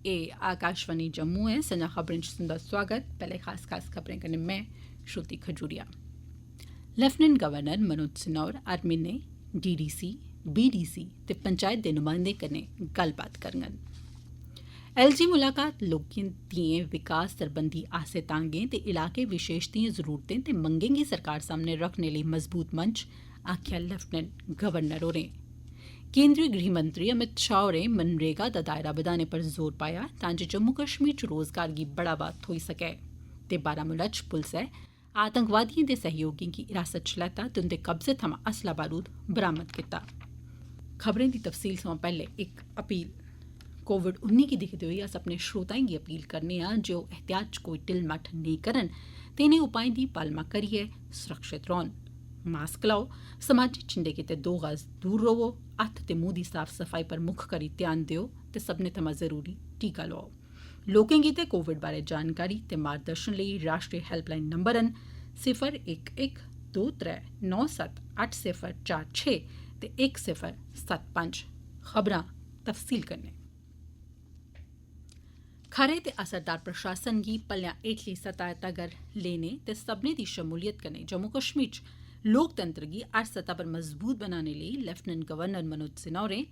आकाशवाणी जम्मू है। संजा खबरें च तुंदा स्वागत। पैह्ले खास खबरें कन्नै मैं श्रुति खजूरिया। लेफ्टिनेंट गवर्नर मनोज सिन्हा हर म्हीने डीडीसी, बीडीसी ते पंचायत दे नुमाइंदें कन्नै गल्लबात करङन। एलजी मुलाकात लोकें दिएं विकास सरबंधी आसें तांगें ते इलाके विशेष दिएं जरूरतें ते मंगें गी सरकार सामने रखने लेई मजबूत मंच, आखेआ लेफ्टिनेंट गवर्नर होरें। केंद्रीय गृह मंत्री अमित शाह होरें मनरेगा दा दायरा बधाने पर जोर पाया तां जे जम्मू कश्मीर च रोजगार गी बढ़ावा थ्होई सकै ते बारामूला च पुलसै आतंकवादिएं दे सहयोगिएं गी हिरासत च लैता ते उंदे कब्जे थमां असला बारूद बरामद कीता। खबरें दी तफसील सोयां पैह्ले इक अपील। कोविड-19 गी दिक्खदे होई अस अपने श्रोताएं गी अपील करने आं जे ओह् एहतियात च कोई ढिल्ल मट्ठ नेईं करन ते इनें उपाएं दी पालमा करियै सुरक्षित रौह्न। मास्क लाओ, समाजिक छिंडे गितै 2 गज दूर रवो, हत्थ ते मुंह दी साफ सफाई पर मुक्ख करी ध्यान देओ ते सब्भनें थमां जरूरी टीका लोआओ। लोकें गितै कोविड बारै जानकारी ते मार्गदर्शन लेई राष्ट्रीय हैल्पलाइन नंबर न 0112397804 ते 1075। खबरां तफसील कन्नै। खरे ते असरदार प्रशासन गी भलेआं हेठली सतह तगर लेने ते सब्भनें दी शमूलियत कन्नै जम्मू कश्मीर च लोकतंत्र गी हर सतह पर मजबूत बनाने लेई लेफ्टिनेंट गवर्नर मनोज सिन्हा होरें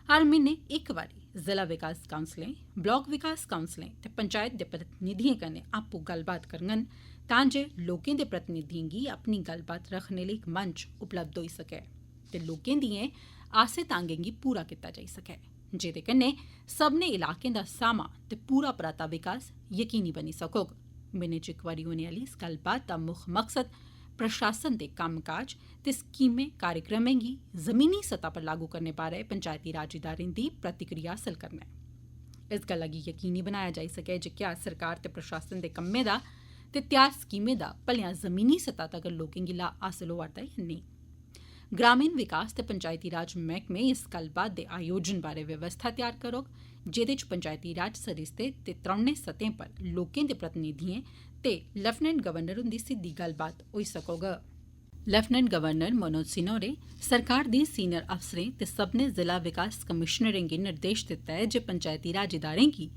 हर म्हीने इक बारी जिला विकास काउंसलें, ब्लाक विकास काउंसलें ते पंचायत दे प्रतिनिधिएं कन्नै आपूं गल्लबात करङन तां जे लोकें दे प्रतिनिधिएं गी अपनी गल्लबात रखने लेई इक मंच उपलब्ध होई सकै ते लोकें दिएं आसें तांगें गी पूरा कीता जाई सकै, जेदे कन्नै सब्भनें इलाकें दा सामा ते पूरा पराता विकास यकीनी बनी सकोग। म्हीने च इक बारी होने आह्ली इस गल्लबात दा मुक्ख मकसद प्रशासन दे कम्मकाज ते स्कीमें कार्यक्रमें गी जमीनी सतह पर लागू करने बारै पंचायती राज इदारें दी प्रतिक्रिया हासल करना ऐ। इस गल्ला गी यकीनी बनाया जाई सकै जे क्या सरकार ते प्रशासन दे कम्में दा ते त्यार स्कीमें दा भलेआं जमीनी सतह तगर लोकें गी लाह् हासल होआ'रदा ऐ जां नेईं। ग्रामीण विकास ते पंचायती राज मैह्कमे इस गल्लबात दे आयोजन बारै व्यवस्था तैयार करोग, जेदे च पंचायती राज सरिस्ते ते त्रौनें सतहें पर लोकें दे प्रतिनिधिएं ते लेफ्टिनेंट गवर्नर हुंदी सिद्दी गल्लबात होई सकोग। लेफ्टिनेंट गवर्नर मनोज सिन्हा होरें सरकार दे सीनियर अफसरें ते सब्भनें जिला विकास कमिशनरें गी निर्देश दित्ता ऐ जे पंचायती राज इदारें गी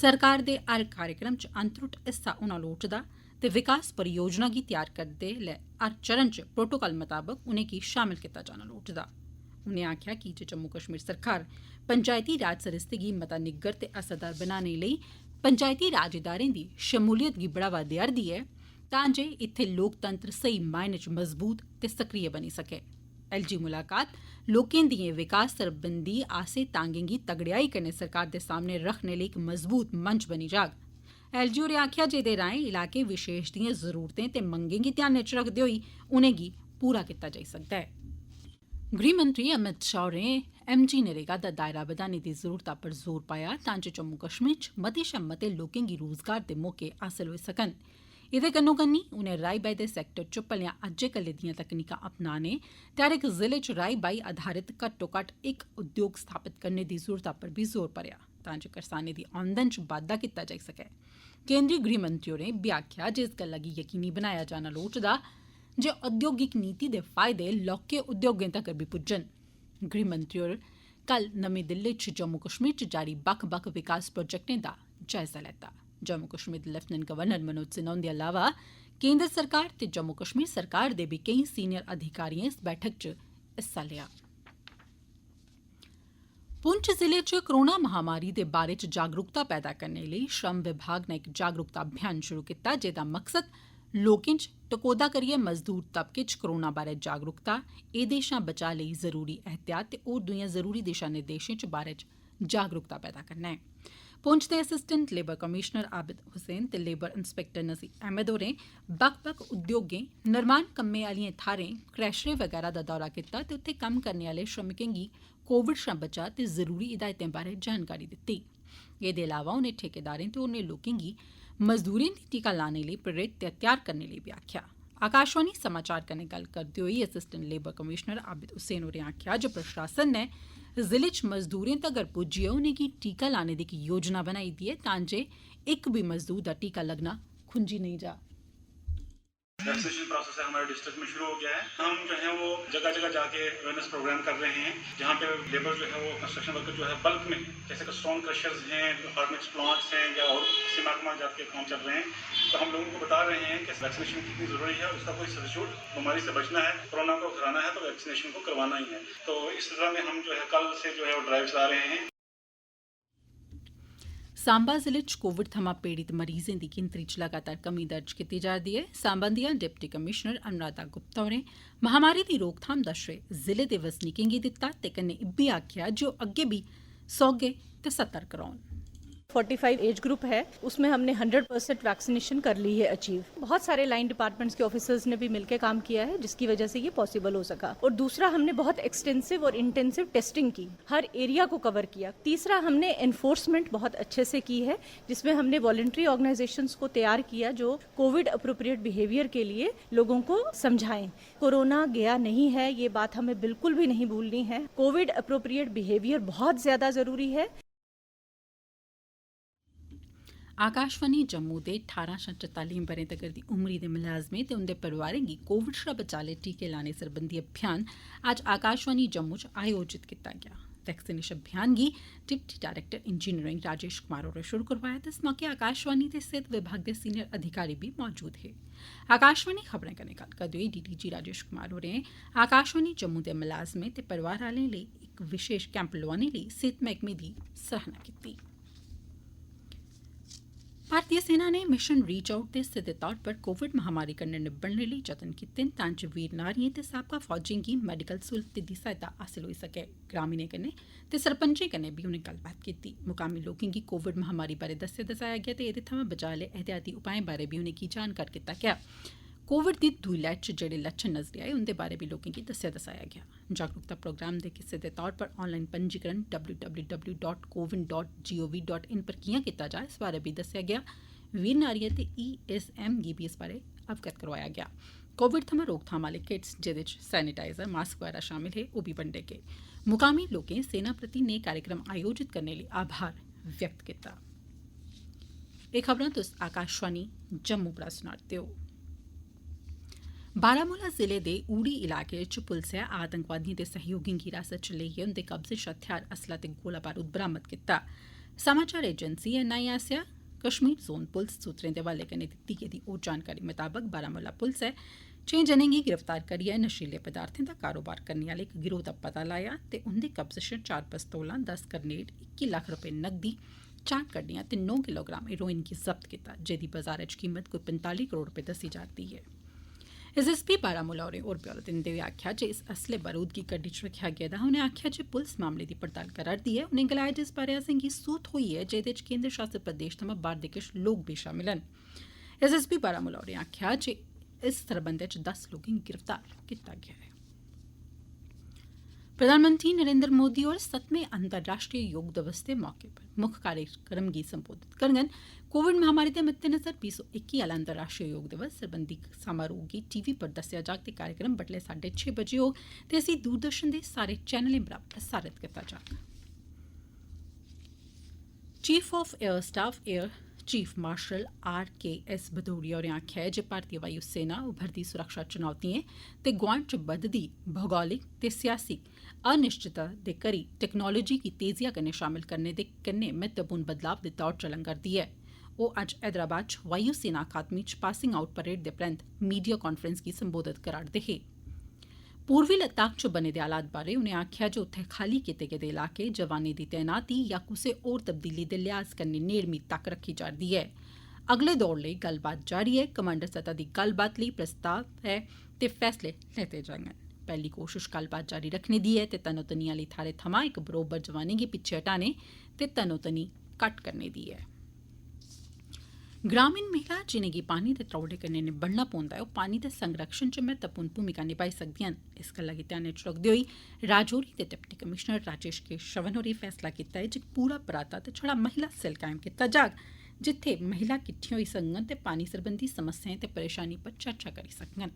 सरकार दे हर कार्यक्रम च अनत्रुट हिस्सा होना लोड़चदा ते विकास परियोजना गी तैयार करदे लै हर चरण च प्रोटोकाल मताबक उनेंगी शामल कीता जाना लोड़चदा। उनें आखेआ कि जे जम्मू कश्मीर सरकार पंचायती राज सरिस्ते गी मता निग्गर ते असरदार बनाने लेई पंचायती राज इदारें दी शमूलियत गी बढ़ावा देआ'रदी ऐ तां जे इत्थै लोकतंत्र सेही मायने च मजबूत ते सक्रिय बनी सकै। एलजी मुलाकात लोकें दिएं विकास सरबंधी आसें तांगें गी तगड़ेयाई कन्नै सरकार दे सामने रखने लेई इक मजबूत मंच बनी जाग। एलजी होरें आखेआ जे एह्दे राएं इलाके विशेष दिएं जरूरतें ते मंगें गी ध्यानै च रखदे होई उनेंगी पूरा कीता जाई सकदा ऐ। गृह मंत्री अमित शाह होरें एमजी नरेगा दा दायरा बधाने दी जरूरता पर जोर पाया तां जे जम्मू कश्मीर च मते शा मते लोकें गी रोजगार दे मौके हासल होई सकन। एह्दे कन्नो कन्नी उनें राई बाई दे सैक्टर च भलेआं अज्जै कल्लै दियां तकनीकां अपनाने ते हर इक जिले च राई बाई आधारित घट्टोघट्ट इक उद्योग स्थापित करने दी जरूरता पर बी जोर भरेआ तां जे करसानें दी आमदन च बाद्दा कीता जाई सकै। केंद्रीय गृह मंत्री होरें बी आखेआ जे इस गल्ला गी यकीनी बनाया जाना लोड़चदा जे औद्योगिक नीति दे फायदे लौह्के उद्योगें तगर बी पुज्जन। गृह मंत्री होर कल नमीं दिल्ली च जम्मू कश्मीर च जारी बक्ख बक्ख विकास प्रोजेक्टें दा जायजा लैता। जम्मू कश्मीर दे लेफ्टिनेंट गवर्नर मनोज सिन्हा हुंदे अलावा केंद्र सरकार ते जम्मू कश्मीर सरकार दे बी केईं सीनियर अधिकारिएं इस बैठक च हिस्सा लेआ। पुंछ जिले च कोरोना महामारी दे बारे च जागरूकता पैदा करने लेई श्रम विभाग नै इक जागरूकता अभियान शुरू कीता जेदा मकसद लोकें च टकोह्दा करियै मजदूर तबके च कोरोना बारै जागरूकता, एह्दे शा बचाऽ लेई जरूरी एहतियात ते होर दुइयां जरूरी दिशा निर्देशें च बारै च जागरूकता पैदा करना ऐ। पुंछ दे assistant labour commissioner Abid Hussain ते लेबर इंस्पैक्टर नसीर अहमद होरें बक्ख बक्ख उद्योगें, निर्माण कम्में आह्लियें थाह्रें, क्रैशरें वगैरा दा दौरा कीता ते उत्थै कम्म करने आह्ले श्रमिकें गी कोविड शा बचाऽ ते जरूरी हिदायतें बारै जानकारी दित्ती। एह्दे अलावा उनें ठेकेदारें ते होरनें लोकें गी मजदूरें गी टीका लाने लेई प्रेरित ते त्यार करने लेई बी आखेआ। आकाशवाणी समाचार कन्नै गल्ल करदे होई assistant labour commissioner Abid Hussain होरें आखेआ जे प्रशासन नै जिले च मजदूरें तगर पुज्जियै उनेंगी टीका लाने दी इक योजना बनाई दी ऐ तां जे इक बी मजदूर दा टीका लग्गना खुंजी नेईं जा। वैक्सीनेशन प्रोसेस है हमारे डिस्ट्रिक्ट में शुरू हो गया है। हम जो है वो जगह जगह जाके अवेयरनेस प्रोग्राम कर रहे हैं, जहाँ पे लेबर जो है वो कंस्ट्रक्शन वर्कर जो है बल्क में, जैसे कि स्टोन क्रशर्स हैं, हॉट मिक्स प्लांट्स हैं या और किसी महकमा जात के काम चल रहे हैं, तो हम लोगों को बता रहे हैं कि वैक्सीनेशन कितनी जरूरी है। उसका कोई सब्स्टिट्यूट बीमारी से बचना है, कोरोना को हराना है तो वैक्सीनेशन को करवाना ही है। तो इस तरह में हम जो है कल से जो है वो ड्राइव चला रहे हैं। सांबा जिले च कोविड थमां पीड़ित मरीजें दी गिनतरी च लगातार कमी दर्ज कीती जा'रदी ऐ। सांबा दियां डिप्टी कमिशनर अनुराधा गुप्ता होरें महामारी दी रोकथाम दा श्रेय जिले दे वसनीकें गी दित्ता ते कन्नै इब्बी आखेआ जे ओह् अग्गै बी सौह्गे ते सतर्क रौह्न। 45 एज ग्रुप है, उसमें हमने 100% वैक्सीनेशन कर ली है अचीव। बहुत सारे लाइन डिपार्टमेंट्स के ऑफिसर्स ने भी मिलकर काम किया है, जिसकी वजह से ये पॉसिबल हो सका। और दूसरा, हमने बहुत एक्सटेंसिव और इंटेंसिव टेस्टिंग की, हर एरिया को कवर किया। तीसरा, हमने एनफोर्समेंट बहुत अच्छे से की है, जिसमें हमने वॉलंटरी ऑर्गेनाइजेशंस को तैयार किया जो कोविड अप्रोप्रिएट बिहेवियर के लिए लोगों को समझाएं। कोरोना गया नहीं है, ये बात हमें बिल्कुल भी नहीं भूलनी है। कोविड अप्रोप्रिएट बिहेवियर बहुत ज्यादा जरूरी है। आकाशवाणी जम्मू दे 18 शा 44 ब'रें तगर दी उमरी दे मुलाजमें ते उंदे परिवारें गी कोविड शा बचाले टीके लाने सरबंधी अभियान अज्ज आकाशवाणी जम्मू च आयोजित कीता गेआ। वैक्सीनेशन अभियान गी deputy director engineering Rajesh Kumar होरें शुरू करवाया ते इस मौके आकाशवाणी दे सेहत विभाग दे सीनियर अधिकारी बी मौजूद हे। आकाशवाणी खबरें कन्नै गल्ल करदे होई डीडीजी राजेश कुमार होरें आकाशवाणी जम्मू दे मुलाजमें ते परिवार आह्लें लेई इक विशेष कैंप लोआने लेई सेहत मैह्कमे दी सराहना कीती। भारतीय सेना नै मिशन रीच आउट दे सिद्दे तौर पर कोविड महामारी कन्नै निब्बड़ने लेई जतन कीते न तां जे वीर नारियें ते साबका फौजियें गी मैडिकल सहूलतें दी सहायता हासल होई सकै। ग्रामीणें कन्नै ते सरपंचें कन्नै बी उनें गल्लबात कीती। मुकामी लोकें गी कोविड महामारी बारै दस्सेआ गेआ ते एह्दे थमां बचाऽ लेई एहतियाती उपाएं बारै बी उनेंगी जानकार कीता गेआ। कोविड दी दूई लैह्र च जेह्ड़े लक्षण नजरी आए उंदे बारै बी लोकें गी दस्सेआ गेआ। जागरूकता प्रोग्राम दे हिस्से दे तौर पर ऑनलाइन पंजीकरण www.cowin.gov.in पर कियां कीता जा इस बारै बी दस्सेआ गेआ। वीर नारियें ते ESM गी बी इस बारै अवगत करोआया गेआ। कोविड थमां रोकथाम आह्ले किट्स जेह्दे च सैनिटाइजर मास्क बगैरा शामिल हे ओह् बी बंडे गे। मुकामी लोकें सेना प्रति नेह् कार्यक्रम आयोजित करने लेई आभार व्यक्त कीता। एह् खबरां तुस आकाशवाणी जम्मू परा सुना'रदे ओ। बारामूला जिले दे उड़ी इलाके च पुलसै आतंकवादिएं दे सहयोगिएं गी हिरासत च लेइयै उंदे कब्जे च हथियार असला ते गोला बारूद बरामद कीता। समाचार एजेंसी NI आसेआ कश्मीर जोन पुलस सूत्रें दे हवाले कन्नै दित्ती गेदी होर जानकारी मताबक बारामूला पुलसै 6 जनें गी गिरफ्तार करियै नशीले पदार्थें दा कारोबार करने आह्ले इक गिरोह दा पता लाया ते उंदे कब्जे च 4 पिस्तौलां, 10 ग्रनेड, 21 लक्ख रपेऽ नकदी, 4 गड्डियां ते 9 किलोग्राम हेरोइन गी जब्त कीता, जेदी बाजारै च कीमत कोई 45 करोड़ रपेऽ दस्सी जा'रदी ऐ। SSP बारामूला होरें होर ब्यौरा दिंदे होई आखेआ जे इस असले बारूद गी गड्डी च रक्खेआ गेदा हा। उनें आखेआ जे पुलस मामले दी पड़ताल करा'रदी ऐ। उनें गलाया जे इस बारै असेंगी सूह थ्होई ऐ जेह्दे च केंद्र शासित प्रदेश थमां बाह्र दे किश लोक बी शामिल न। SSP बारामूला होरें आखेआ जे इस सरबंधै च 10 लोकें गी गिरफ्तार कीता गेआ ऐ। प्रधानमंत्री नरेंद्र मोदी होर 7वें अंतर्राष्ट्रीय योग दिवस दे मौके पर मुक्ख कार्यक्रम गी संबोधित करङन। कोविड महामारी दे मद्देनजर 2021 आह्ला अंतर्राष्ट्रीय योग दिवस सरबंधी समारोह गी TV पर दस्सेआ जाग ते कार्यक्रम बडलै 6:30 बजे होग ते इसी दूरदर्शन दे सारे चैनलें परा प्रसारित कीता जाग। Chief of air staff air chief marshal RKS Bhadauria होरें आखेआ ऐ जे भारतीय वायु सेना उभरदी सुरक्षा चुनौतिएं ते गोआंढ च बधदी भौगोलिक ते सियासी अनिश्चितता दे करी टैक्नोलोजी गी तेजिया कन्नै शामल करने दे कन्नै महत्वपूर्ण बदलाव दे दौर चलन करदी ऐ। ओह् अज्ज हैदराबाद च वायु सेना अकादमी च पासिंग आउट परेड दे परैंत मीडिया कांफ्रेंस गी संबोधित करा'रदे हे। पूर्वी लद्दाख च बने दे हालात बारै उनें आखेआ जे उत्थै खाली कीते गेदे इलाके जवानें दी तैनाती जां कुसै होर तब्दीली दे लिहाज कन्नै नेड़मी तक्क रक्खी जा'रदी ऐ। अगले दौर लेई गल्लबात जारी ऐ। कमांडर सतह दी गल्लबात लेई प्रस्ताव ऐ ते फैसले लैते जाङन। पैह्ली कोशश गल्लबात जारी रक्खने दी ऐ ते तनोतनी आह्ली थाह्रै थमां इक बरोबर जवानें गी पिच्छे हटाने ते तनोतनी घट्ट करने दी ऐ। ग्रामीण महिला जिनेंगी पानी दे त्रौड़े कन्नै निब्बड़ना पौंदा ऐ ओह् पानी दे संरक्षण च महत्वपूर्ण भूमिका निभाई सकदियां न। इस गल्ला गी ध्यानै च रखदे होई राजौरी दे डिप्टी कमिशनर राजेश के श्रवण होरें फैसला कीता ऐ जे पूरा पराता ते छड़ा महिला सेल कायम कीता जाग जित्थै महिला किट्ठियां होई सकङन ते पानी सरबंधी समस्याएं ते परेशानी पर चर्चा करी सकङन।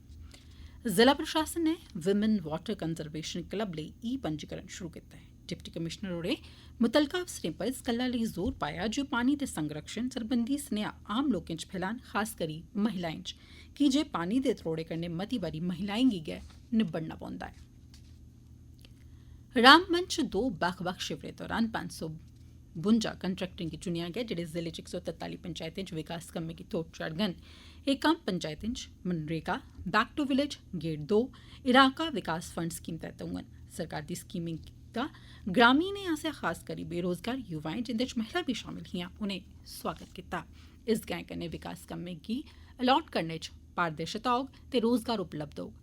जिला प्रशासन ने वुमेन वाटर कंजरवेशन क्लब लेई पंजीकरण शुरू कीता ऐ। डिप्टी कमिशनर होरें मुतलका अफसरें पर इस गल्ला लेई जोर पाया जे पानी दे संरक्षण सरबंधी सनेहा आम लोकें च फैलान, खास करी महिलाएं च, की जे पानी दे त्रोड़े कन्नै मती बारी महिलाएं गी गै निब्बड़ना पौंदा ऐ। रामबन च 2 बक्ख-बक्ख शिविरें दौरान 552 कंट्रैक्टरें गी चुनेआ गेआ जेह्ड़े जिले च 143 पंचायतें च विकास कम्में गी तोड़ चाढ़ङन। एह् कम्म पंचायतें च MNREGA, back to village, gate 2, इलाका विकास फंड स्कीम तैह्त होङन। सरकार दी स्कीमें दा ग्रामीणें आसेआ खास करी बेरोजगार युवाएं जिंदे च महिला बी शामिल हियां उनें स्वागत कीता। इस गैं कन्नै विकास कम्में गी अलाट करने च पारदर्शिता होग ते रोजगार उपलब्ध होग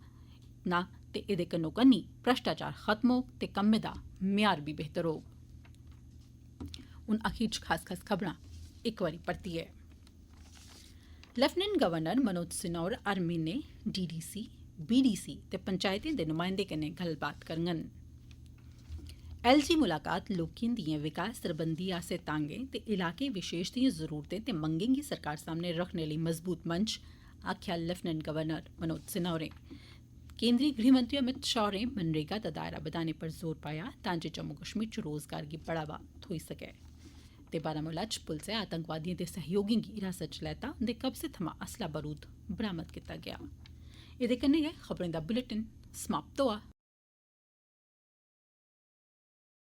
ना ते एह्दे कन्नो-कन्नी भ्रष्टाचार खत्म होग ते कम्में दा म्यार बी बेहतर होग। हून अखीर च खास खबरां इक बारी परतियै। लेफ्टिनेंट गवर्नर मनोज सिन्हा होर हर म्हीने डीडीसी, बीडीसी ते पंचायतें दे नुमाइंदें कन्नै गल्लबात करङन। एलजी मुलाकात लोकें दिएं विकास सरबंधी आसें तांगें ते इलाके विशेष दिएं जरूरतें ते मंगें गी सरकार सामने रखने लेई मजबूत मंच, आखेआ लेफ्टिनेंट गवर्नर मनोज सिन्हा होरें। केंद्रीय गृहमंत्री अमित शाह होरें मनरेगा दा दायरा बधाने पर जोर पाया तां जे जम्मू कश्मीर च रोजगार गी बढ़ावा थ्होई सकै। ते बारामूला च पुलसै आतंकवादिएं दे सहयोगिएं गी हिरासत च लैता, उंदे कब्जे थमां असला बरूद बरामद कीता गेआ। एह्दे कन्नै गै खबरें दा बुलेटिन समाप्त होआ।